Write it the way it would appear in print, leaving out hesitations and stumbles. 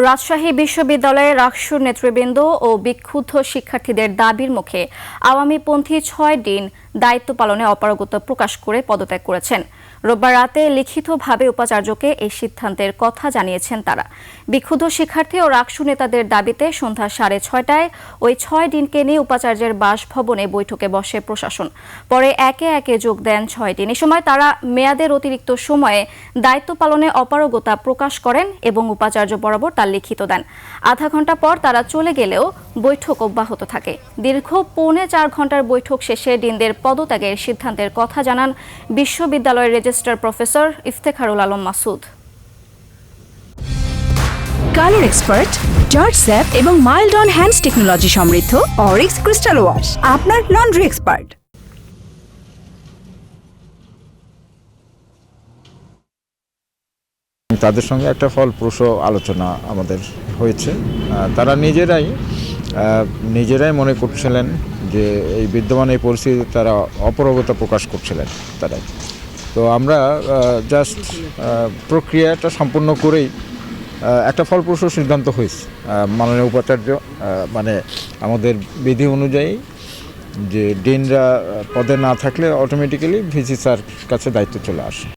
রাজশাহী বিশ্ববিদ্যালয়ের রাকসুর নেতৃবৃন্দ ও বিক্ষুব্ধ শিক্ষার্থীদের দাবির মুখে আওয়ামীপন্থী ৬ ডিন দায়িত্ব পালনে অপারগতা প্রকাশ করে পদত্যাগ করেছেন। রোববার রাতে লিখিতভাবে উপাচার্যকে এই সিদ্ধান্তের কথা জানিয়েছেন তারা। বিক্ষুব্ধ শিক্ষার্থী ও রাকসু নেতাদের দাবিতে সন্ধ্যা 6:30টায় ওই ৬ ডিনকে নিয়ে উপাচার্যের বাসভবনে বৈঠকে বসে প্রশাসন। পরে একে একে যোগ দেন ৬ ডিন। এ সময় তারা মেয়াদের অতিরিক্ত সময়ে দায়িত্ব পালনে অপারগতা প্রকাশ করেন এবং উপাচার্য বরাবর তা লিখিত দেন। আধা ঘন্টা পর তারা চলে গেলেও বৈঠক অব্যাহত থাকে। দীর্ঘ 4.25 ঘন্টার বৈঠক শেষে ডিনদের পদত্যাগের সিদ্ধান্তের কথা জানান বিশ্ববিদ্যালয়ের registrar professor Iftekharul Alam Masud. Colour expert, George sap এবং মাইল্ড অন হ্যান্ডস টেকনোলজি সমৃদ্ধ অরিক্স ক্রিস্টাল ওয়াশ আপনার লন্ড্রি এক্সপার্ট। তাদের সঙ্গে একটা ফলপ্রসূ আলোচনা আমাদের হয়েছে। তারা নিজেরাই মনে করছিলেন যে এই বিদ্যমান এই পরিস্থিতি তারা অপারগতা প্রকাশ করছিলেন তারাই। তো আমরা জাস্ট প্রক্রিয়াটা সম্পূর্ণ করেই একটা ফলপ্রসূ সিদ্ধান্ত হয়েছে। মাননীয় উপাচার্য মানে আমাদের বিধি অনুযায়ী যে ডিনরা পদে না থাকলে অটোমেটিক্যালি ভিসি স্যার কাছে দায়িত্ব চলে আসে।